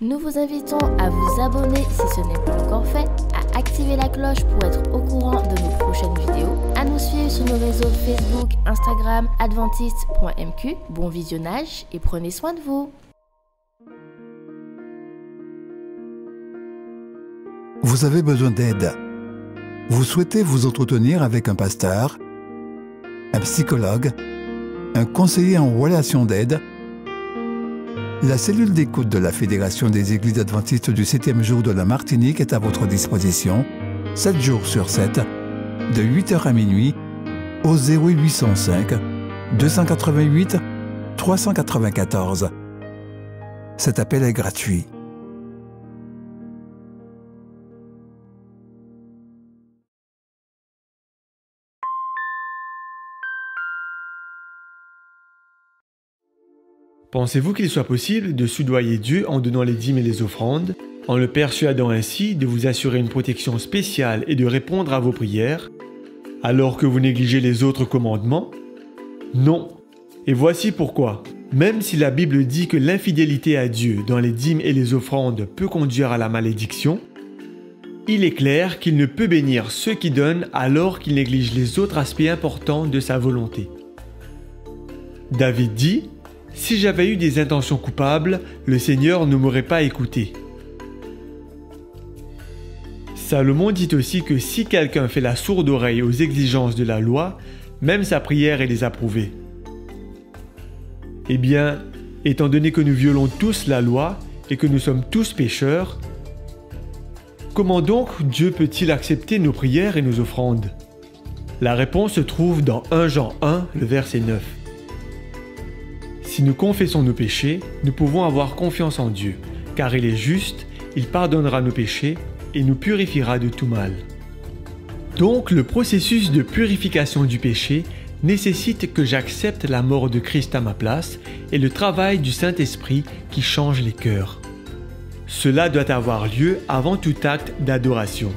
Nous vous invitons à vous abonner si ce n'est pas encore fait, à activer la cloche pour être au courant de nos prochaines vidéos, à nous suivre sur nos réseaux Facebook, Instagram, adventiste.mq. Bon visionnage et prenez soin de vous. Vous avez besoin d'aide. Vous souhaitez vous entretenir avec un pasteur, un psychologue, un conseiller en relations d'aide. La cellule d'écoute de la Fédération des Églises adventistes du 7e jour de la Martinique est à votre disposition, 7 jours sur 7, de 8h à minuit, au 0805 288 394. Cet appel est gratuit. Pensez-vous qu'il soit possible de soudoyer Dieu en donnant les dîmes et les offrandes, en le persuadant ainsi de vous assurer une protection spéciale et de répondre à vos prières, alors que vous négligez les autres commandements? Non. Et voici pourquoi. Même si la Bible dit que l'infidélité à Dieu dans les dîmes et les offrandes peut conduire à la malédiction, il est clair qu'il ne peut bénir ceux qui donnent alors qu'ils négligent les autres aspects importants de sa volonté. David dit: « Si j'avais eu des intentions coupables, le Seigneur ne m'aurait pas écouté. » Salomon dit aussi que si quelqu'un fait la sourde oreille aux exigences de la loi, même sa prière est désapprouvée. Eh bien, étant donné que nous violons tous la loi et que nous sommes tous pécheurs, comment donc Dieu peut-il accepter nos prières et nos offrandes? La réponse se trouve dans 1 Jean 1, le verset 9. Si nous confessons nos péchés, nous pouvons avoir confiance en Dieu, car il est juste, il pardonnera nos péchés et nous purifiera de tout mal. Donc le processus de purification du péché nécessite que j'accepte la mort de Christ à ma place et le travail du Saint-Esprit qui change les cœurs. Cela doit avoir lieu avant tout acte d'adoration.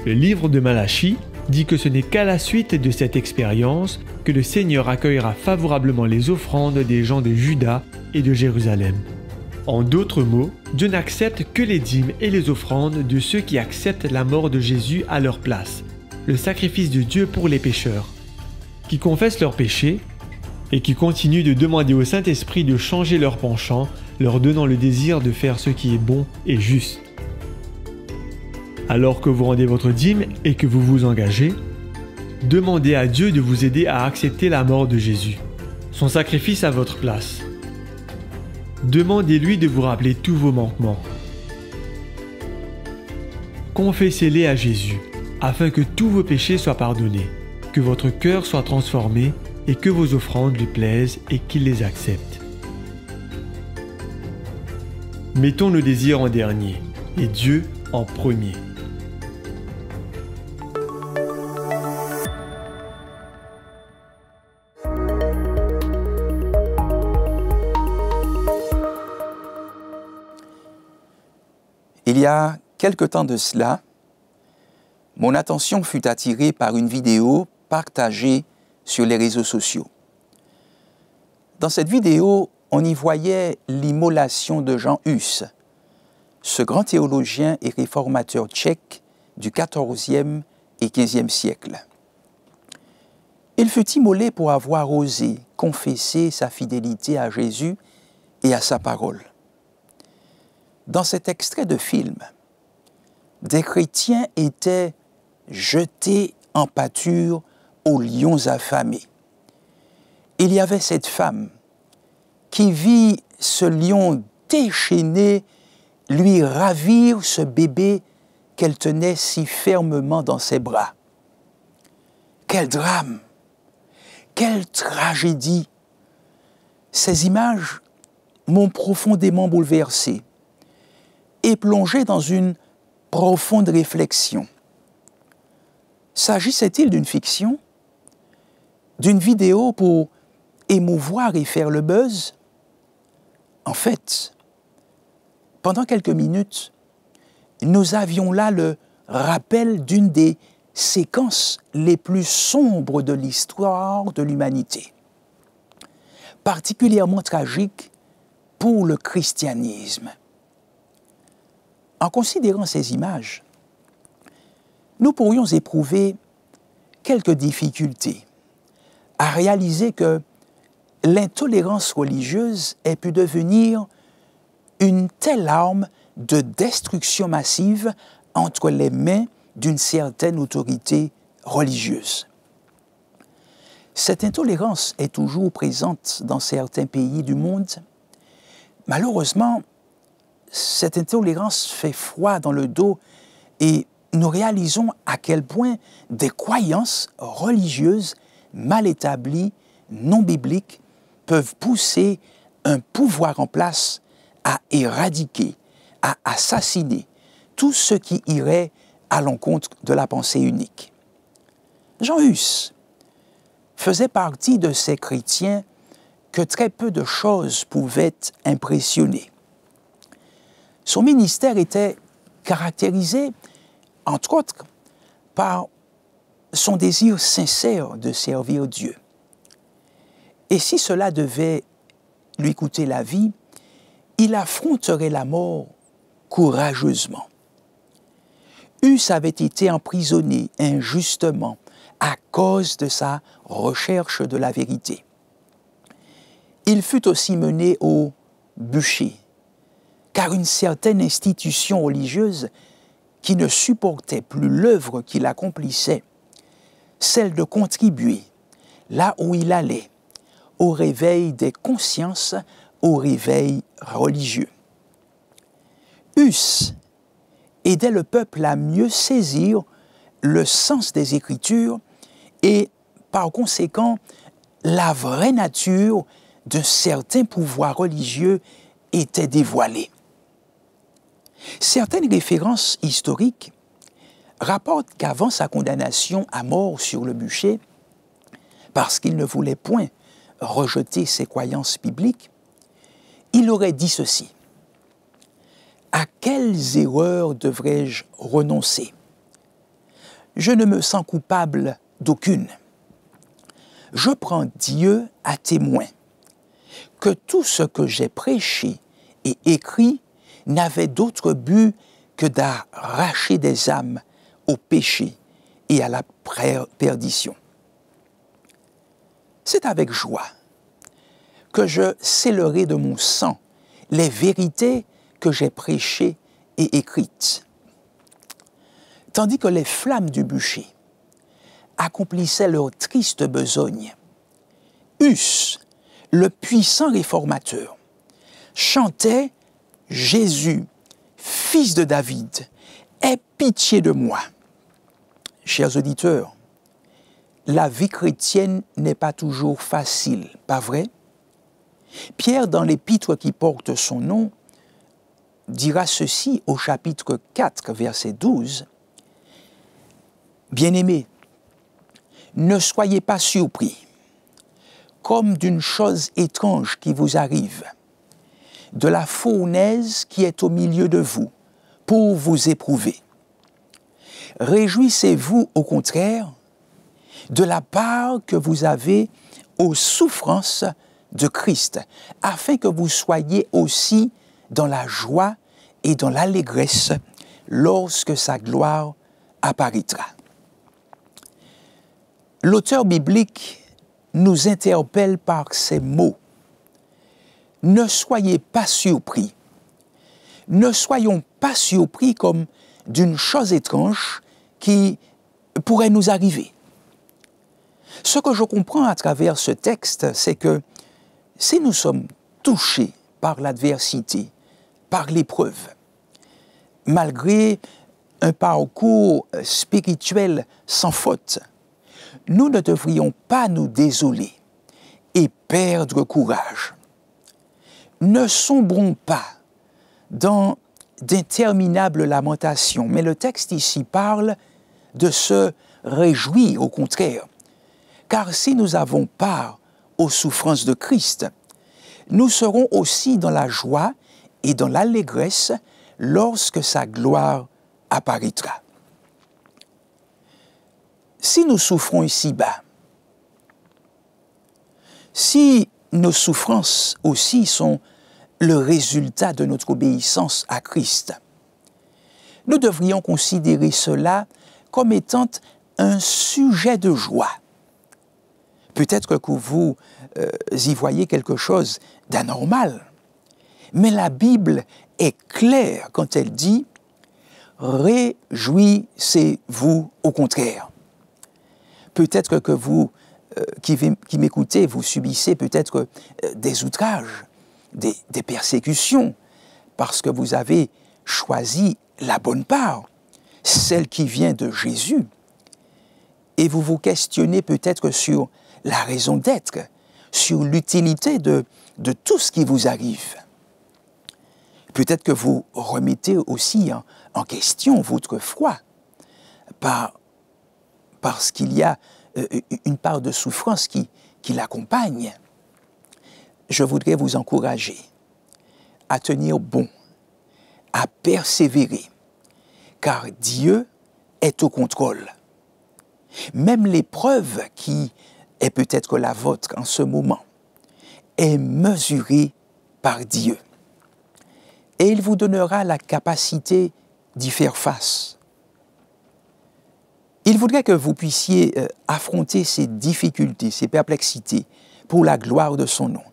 Le livre de Malachie dit que ce n'est qu'à la suite de cette expérience que le Seigneur accueillera favorablement les offrandes des gens de Juda et de Jérusalem. En d'autres mots, Dieu n'accepte que les dîmes et les offrandes de ceux qui acceptent la mort de Jésus à leur place, le sacrifice de Dieu pour les pécheurs, qui confessent leurs péchés et qui continuent de demander au Saint-Esprit de changer leur penchant, leur donnant le désir de faire ce qui est bon et juste. Alors que vous rendez votre dîme et que vous vous engagez, demandez à Dieu de vous aider à accepter la mort de Jésus, son sacrifice à votre place. Demandez-lui de vous rappeler tous vos manquements. Confessez-les à Jésus, afin que tous vos péchés soient pardonnés, que votre cœur soit transformé et que vos offrandes lui plaisent et qu'il les accepte. Mettons nos désirs en dernier et Dieu en premier. Il y a quelque temps de cela, mon attention fut attirée par une vidéo partagée sur les réseaux sociaux. Dans cette vidéo, on y voyait l'immolation de Jean Hus, ce grand théologien et réformateur tchèque du XIVe et XVe siècle. Il fut immolé pour avoir osé confesser sa fidélité à Jésus et à sa parole. Dans cet extrait de film, des chrétiens étaient jetés en pâture aux lions affamés. Il y avait cette femme qui vit ce lion déchaîné lui ravir ce bébé qu'elle tenait si fermement dans ses bras. Quel drame! Quelle tragédie! Ces images m'ont profondément bouleversé et plongé dans une profonde réflexion. S'agissait-il d'une fiction? D'une vidéo pour émouvoir et faire le buzz? En fait, pendant quelques minutes, nous avions là le rappel d'une des séquences les plus sombres de l'histoire de l'humanité. Particulièrement tragique pour le christianisme. En considérant ces images, nous pourrions éprouver quelques difficultés à réaliser que l'intolérance religieuse ait pu devenir une telle arme de destruction massive entre les mains d'une certaine autorité religieuse. Cette intolérance est toujours présente dans certains pays du monde. Malheureusement, cette intolérance fait froid dans le dos et nous réalisons à quel point des croyances religieuses mal établies, non bibliques, peuvent pousser un pouvoir en place à éradiquer, à assassiner tout ce qui irait à l'encontre de la pensée unique. Jean Hus faisait partie de ces chrétiens que très peu de choses pouvaient impressionner. Son ministère était caractérisé, entre autres, par son désir sincère de servir Dieu. Et si cela devait lui coûter la vie, il affronterait la mort courageusement. Hus avait été emprisonné injustement à cause de sa recherche de la vérité. Il fut aussi mené au bûcher, car une certaine institution religieuse qui ne supportait plus l'œuvre qu'il accomplissait, celle de contribuer, là où il allait, au réveil des consciences, au réveil religieux. Hus aidait le peuple à mieux saisir le sens des Écritures et, par conséquent, la vraie nature de certains pouvoirs religieux était dévoilée. Certaines références historiques rapportent qu'avant sa condamnation à mort sur le bûcher, parce qu'il ne voulait point rejeter ses croyances bibliques, il aurait dit ceci: « À quelles erreurs devrais-je renoncer? Je ne me sens coupable d'aucune. Je prends Dieu à témoin que tout ce que j'ai prêché et écrit n'avait d'autre but que d'arracher des âmes au péché et à la perdition. C'est avec joie que je scellerai de mon sang les vérités que j'ai prêchées et écrites. » Tandis que les flammes du bûcher accomplissaient leur triste besogne, Hus, le puissant réformateur, chantait « Jésus, fils de David, aie pitié de moi ». Chers auditeurs, la vie chrétienne n'est pas toujours facile, pas vrai? Pierre, dans l'épître qui porte son nom, dira ceci au chapitre 4, verset 12. « Bien-aimés, ne soyez pas surpris, comme d'une chose étrange qui vous arrive, de la fournaise qui est au milieu de vous, pour vous éprouver. Réjouissez-vous au contraire de la part que vous avez aux souffrances de Christ, afin que vous soyez aussi dans la joie et dans l'allégresse lorsque sa gloire apparaîtra. » L'auteur biblique nous interpelle par ces mots. Ne soyez pas surpris. Ne soyons pas surpris comme d'une chose étrange qui pourrait nous arriver. Ce que je comprends à travers ce texte, c'est que si nous sommes touchés par l'adversité, par l'épreuve, malgré un parcours spirituel sans faute, nous ne devrions pas nous désoler et perdre courage. Ne sombrons pas dans d'interminables lamentations, mais le texte ici parle de se réjouir au contraire, car si nous avons part aux souffrances de Christ, nous serons aussi dans la joie et dans l'allégresse lorsque sa gloire apparaîtra. Si nous souffrons ici-bas, si nos souffrances aussi sont le résultat de notre obéissance à Christ. Nous devrions considérer cela comme étant un sujet de joie. Peut-être que vous y voyez quelque chose d'anormal, mais la Bible est claire quand elle dit « Réjouissez-vous au contraire ». Peut-être que vous, qui m'écoutez, vous subissez peut-être des outrages, des persécutions, parce que vous avez choisi la bonne part, celle qui vient de Jésus. Et vous vous questionnez peut-être sur la raison d'être, sur l'utilité de tout ce qui vous arrive. Peut-être que vous remettez aussi en question votre foi, parce qu'il y a une part de souffrance qui l'accompagne. Je voudrais vous encourager à tenir bon, à persévérer, car Dieu est au contrôle. Même l'épreuve qui est peut-être la vôtre en ce moment est mesurée par Dieu. Et il vous donnera la capacité d'y faire face. Il voudrait que vous puissiez affronter ces difficultés, ces perplexités pour la gloire de son nom,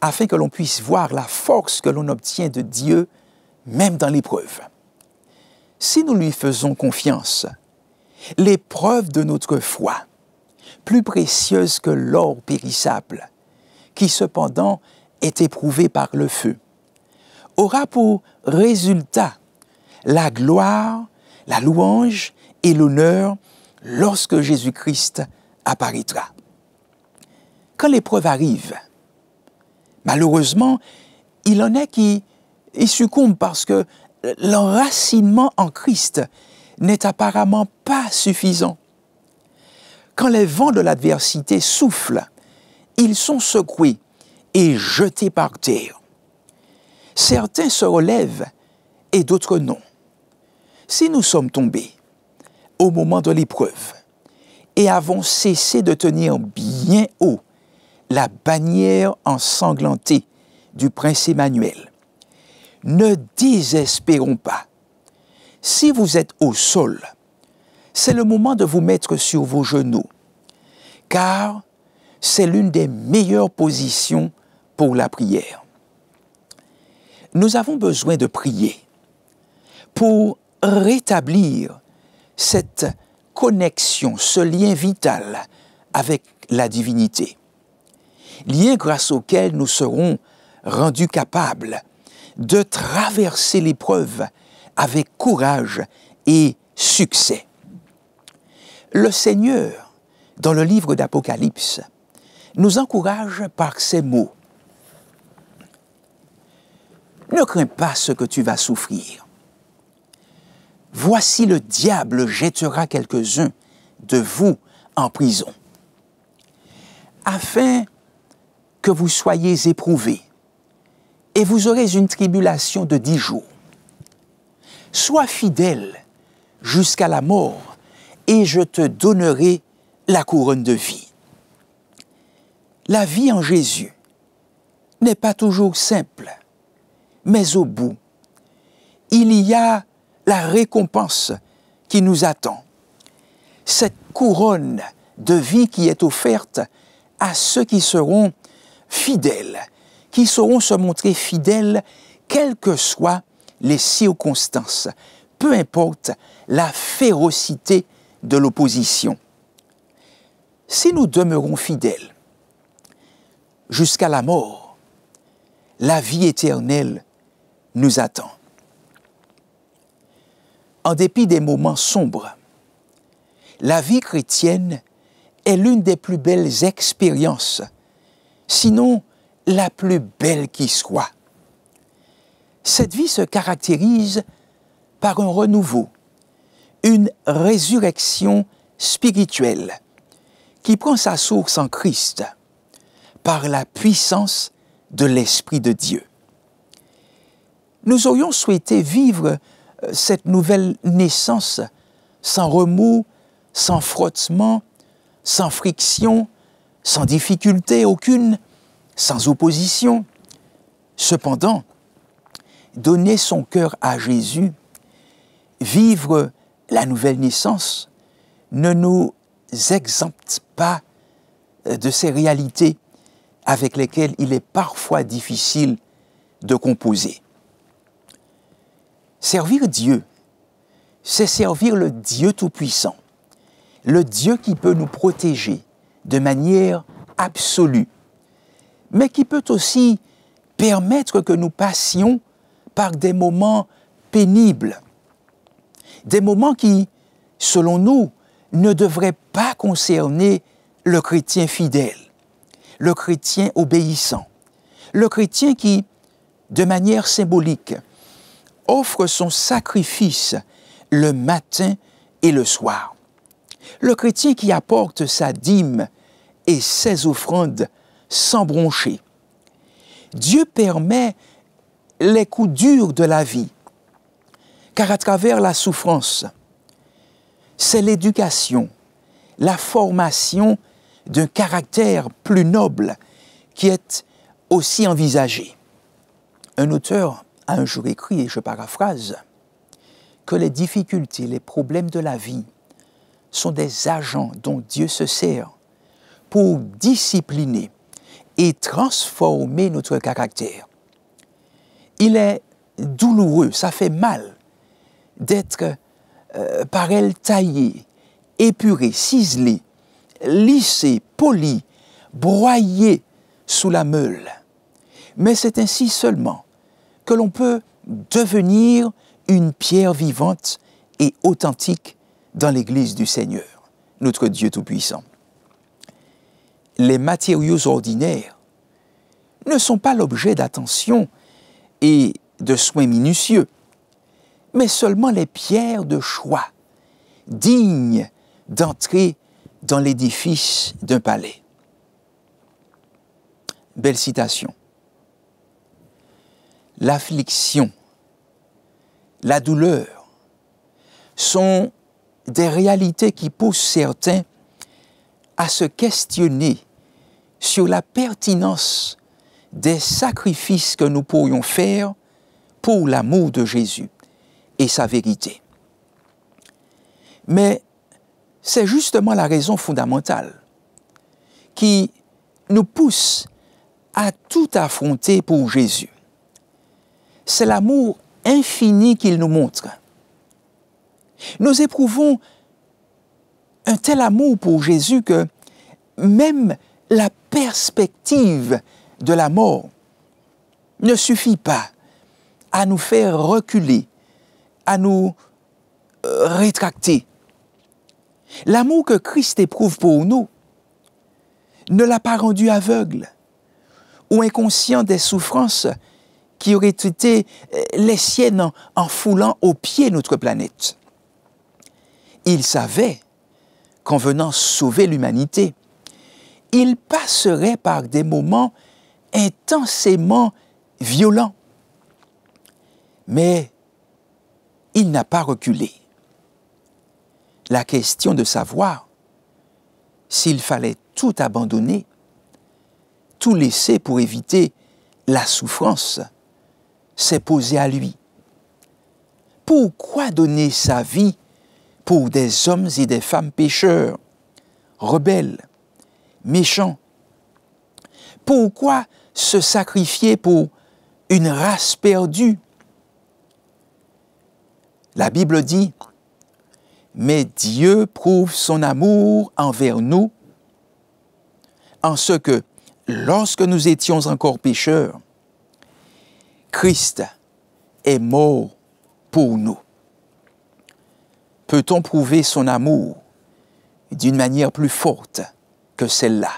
afin que l'on puisse voir la force que l'on obtient de Dieu, même dans l'épreuve. Si nous lui faisons confiance, l'épreuve de notre foi, plus précieuse que l'or périssable, qui cependant est éprouvé par le feu, aura pour résultat la gloire, la louange et l'honneur lorsque Jésus-Christ apparaîtra. Quand l'épreuve arrive, malheureusement, il en est qui succombent parce que l'enracinement en Christ n'est apparemment pas suffisant. Quand les vents de l'adversité soufflent, ils sont secoués et jetés par terre. Certains se relèvent et d'autres non. Si nous sommes tombés au moment de l'épreuve et avons cessé de tenir bien haut la bannière ensanglantée du prince Emmanuel, ne désespérons pas. Si vous êtes au sol, c'est le moment de vous mettre sur vos genoux, car c'est l'une des meilleures positions pour la prière. Nous avons besoin de prier pour rétablir cette connexion, ce lien vital avec la divinité, lien grâce auquel nous serons rendus capables de traverser l'épreuve avec courage et succès. Le Seigneur, dans le livre d'Apocalypse, nous encourage par ces mots. Ne crains pas ce que tu vas souffrir. Voici le diable jettera quelques-uns de vous en prison, afin que vous soyez éprouvés, et vous aurez une tribulation de 10 jours. Sois fidèle jusqu'à la mort, et je te donnerai la couronne de vie. La vie en Jésus n'est pas toujours simple, mais au bout, il y a la récompense qui nous attend. Cette couronne de vie qui est offerte à ceux qui seront fidèles, qui sauront se montrer fidèles, quelles que soient les circonstances, peu importe la férocité de l'opposition. Si nous demeurons fidèles jusqu'à la mort, la vie éternelle nous attend. En dépit des moments sombres, la vie chrétienne est l'une des plus belles expériences, sinon la plus belle qui soit. Cette vie se caractérise par un renouveau, une résurrection spirituelle qui prend sa source en Christ par la puissance de l'Esprit de Dieu. Nous aurions souhaité vivre cette nouvelle naissance sans remous, sans frottement, sans friction, sans difficulté aucune, sans opposition. Cependant, donner son cœur à Jésus, vivre la nouvelle naissance, ne nous exempte pas de ces réalités avec lesquelles il est parfois difficile de composer. Servir Dieu, c'est servir le Dieu Tout-Puissant, le Dieu qui peut nous protéger de manière absolue, mais qui peut aussi permettre que nous passions par des moments pénibles, des moments qui, selon nous, ne devraient pas concerner le chrétien fidèle, le chrétien obéissant, le chrétien qui, de manière symbolique, offre son sacrifice le matin et le soir. Le chrétien qui apporte sa dîme et ses offrandes sans broncher. Dieu permet les coups durs de la vie, car à travers la souffrance, c'est l'éducation, la formation d'un caractère plus noble qui est aussi envisagée. Un auteur a un jour écrit, et je paraphrase, que les difficultés, les problèmes de la vie sont des agents dont Dieu se sert pour discipliner et transformer notre caractère. Il est douloureux, ça fait mal d'être par elle taillé, épuré, ciselé, lissé, poli, broyé sous la meule. Mais c'est ainsi seulement que l'on peut devenir une pierre vivante et authentique dans l'Église du Seigneur, notre Dieu Tout-Puissant. Les matériaux ordinaires ne sont pas l'objet d'attention et de soins minutieux, mais seulement les pierres de choix, dignes d'entrer dans l'édifice d'un palais. Belle citation. L'affliction, la douleur sont des réalités qui poussent certains à se questionner sur la pertinence des sacrifices que nous pourrions faire pour l'amour de Jésus et sa vérité. Mais c'est justement la raison fondamentale qui nous pousse à tout affronter pour Jésus. C'est l'amour infini qu'il nous montre. Nous éprouvons un tel amour pour Jésus que même la perspective de la mort ne suffit pas à nous faire reculer, à nous rétracter. L'amour que Christ éprouve pour nous ne l'a pas rendu aveugle ou inconscient des souffrances qui auraient été les siennes en foulant aux pieds notre planète. Il savait qu'en venant sauver l'humanité, il passerait par des moments intensément violents. Mais il n'a pas reculé. La question de savoir s'il fallait tout abandonner, tout laisser pour éviter la souffrance, s'est posée à lui. Pourquoi donner sa vie pour des hommes et des femmes pécheurs, rebelles, méchants? Pourquoi se sacrifier pour une race perdue? La Bible dit, « Mais Dieu prouve son amour envers nous, en ce que, lorsque nous étions encore pécheurs, Christ est mort pour nous. » Peut-on prouver son amour d'une manière plus forte que celle-là?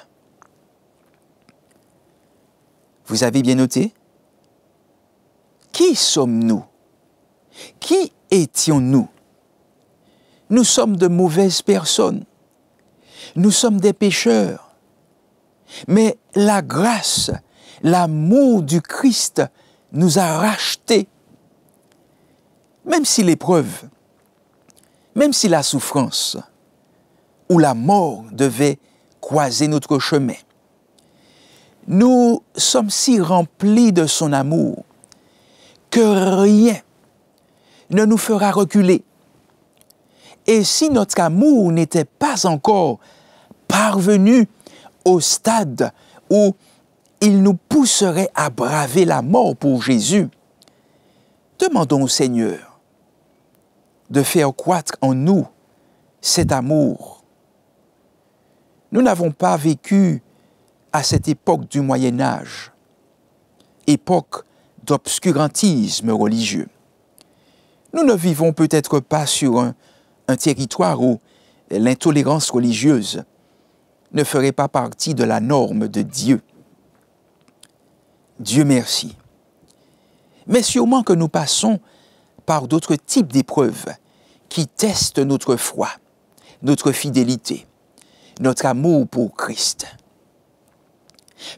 Vous avez bien noté? Qui sommes-nous? Qui étions-nous? Nous sommes de mauvaises personnes. Nous sommes des pécheurs. Mais la grâce, l'amour du Christ nous a rachetés. Même si l'épreuve, même si la souffrance ou la mort devait croiser notre chemin, nous sommes si remplis de son amour que rien ne nous fera reculer. Et si notre amour n'était pas encore parvenu au stade où il nous pousserait à braver la mort pour Jésus, demandons au Seigneur de faire croître en nous cet amour. Nous n'avons pas vécu à cette époque du Moyen Âge, époque d'obscurantisme religieux. Nous ne vivons peut-être pas sur un territoire où l'intolérance religieuse ne ferait pas partie de la norme de Dieu. Dieu merci. Mais sûrement que nous passons par d'autres types d'épreuves qui testent notre foi, notre fidélité, notre amour pour Christ.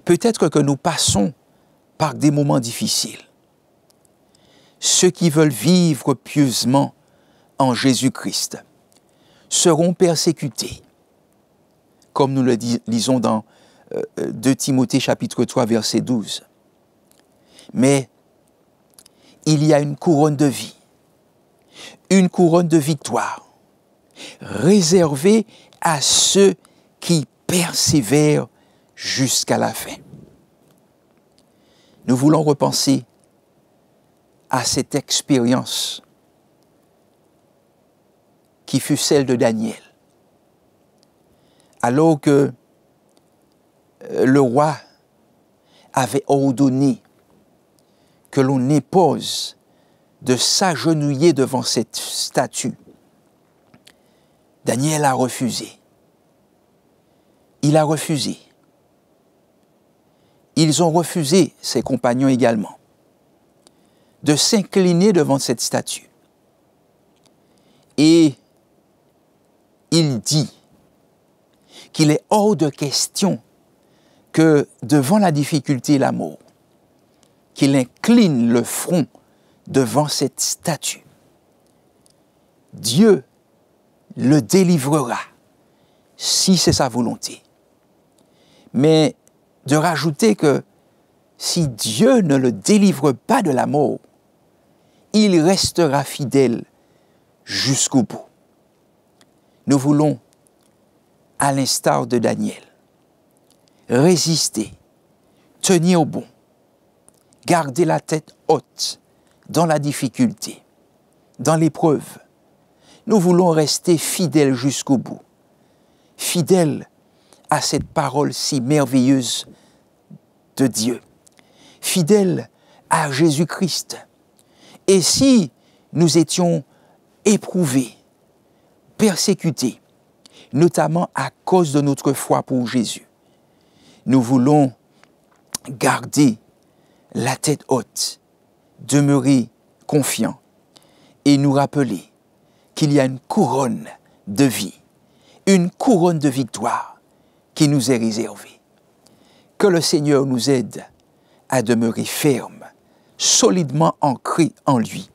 Peut-être que nous passons par des moments difficiles. Ceux qui veulent vivre pieusement en Jésus-Christ seront persécutés, comme nous le lisons dans 2 Timothée chapitre 3 verset 12. Mais il y a une couronne de vie, une couronne de victoire, réservée à ceux qui persévèrent jusqu'à la fin. Nous voulons repenser à cette expérience qui fut celle de Daniel. Alors que le roi avait ordonné que l'on impose de s'agenouiller devant cette statue, Daniel a refusé. Il a refusé. Ils ont refusé, ses compagnons également, de s'incliner devant cette statue. Et il dit qu'il est hors de question que devant la difficulté et la mort, qu'il incline le front devant cette statue. Dieu le délivrera si c'est sa volonté. Mais de rajouter que si Dieu ne le délivre pas de la mort, il restera fidèle jusqu'au bout. Nous voulons, à l'instar de Daniel, résister, tenir bon, garder la tête haute dans la difficulté, dans l'épreuve. Nous voulons rester fidèles jusqu'au bout, fidèles à cette parole si merveilleuse de Dieu, fidèles à Jésus-Christ. Et si nous étions éprouvés, persécutés, notamment à cause de notre foi pour Jésus, nous voulons garder la tête haute, demeurer confiants et nous rappeler qu'il y a une couronne de vie, une couronne de victoire qui nous est réservée. Que le Seigneur nous aide à demeurer fermes, solidement ancrés en lui,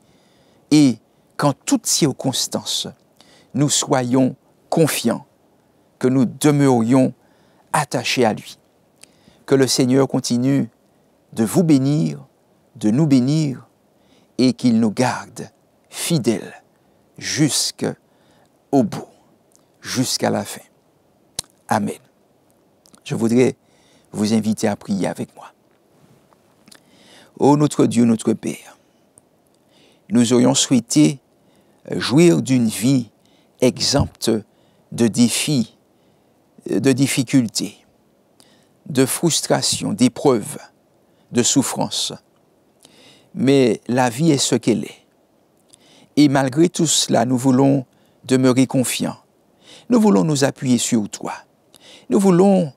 et qu'en toutes circonstances, nous soyons confiants, que nous demeurions attachés à lui. Que le Seigneur continue de vous bénir, de nous bénir, et qu'il nous garde fidèles jusqu'au bout, jusqu'à la fin. Amen. Je voudrais vous inviter à prier avec moi. Ô notre Dieu, notre Père, nous aurions souhaité jouir d'une vie exempte de défis, de difficultés, de frustrations, d'épreuves, de souffrances. Mais la vie est ce qu'elle est. Et malgré tout cela, nous voulons demeurer confiants. Nous voulons nous appuyer sur toi. Nous voulons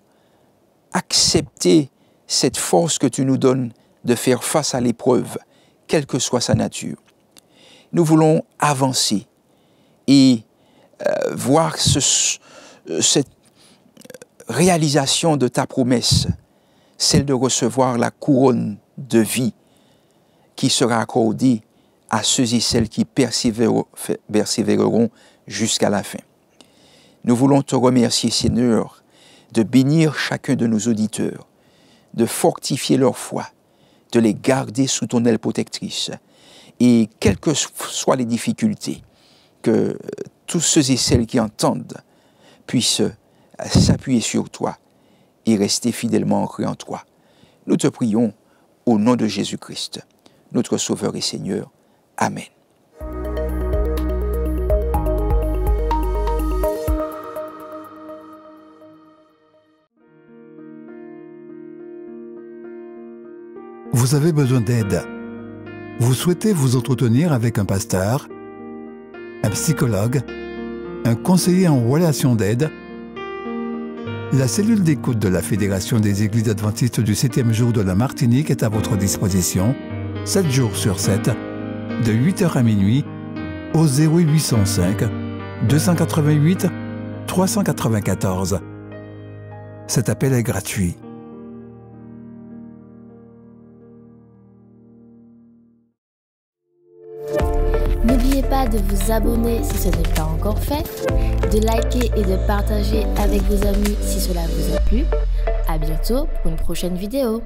accepter cette force que tu nous donnes de faire face à l'épreuve, quelle que soit sa nature. Nous voulons avancer et voir cette réalisation de ta promesse, celle de recevoir la couronne de vie qui sera accordée à ceux et celles qui persévéreront jusqu'à la fin. Nous voulons te remercier, Seigneur, de bénir chacun de nos auditeurs, de fortifier leur foi, de les garder sous ton aile protectrice. Et quelles que soient les difficultés, que tous ceux et celles qui entendent puissent s'appuyer sur toi et rester fidèlement ancrés en toi. Nous te prions au nom de Jésus-Christ, notre Sauveur et Seigneur. Amen. Vous avez besoin d'aide. Vous souhaitez vous entretenir avec un pasteur, un psychologue, un conseiller en relation d'aide. La cellule d'écoute de la Fédération des Églises adventistes du 7e jour de la Martinique est à votre disposition, 7 jours sur 7, de 8h à minuit, au 0805 288 394. Cet appel est gratuit. N'oubliez pas de vous abonner si ce n'est pas encore fait, de liker et de partager avec vos amis si cela vous a plu. À bientôt pour une prochaine vidéo.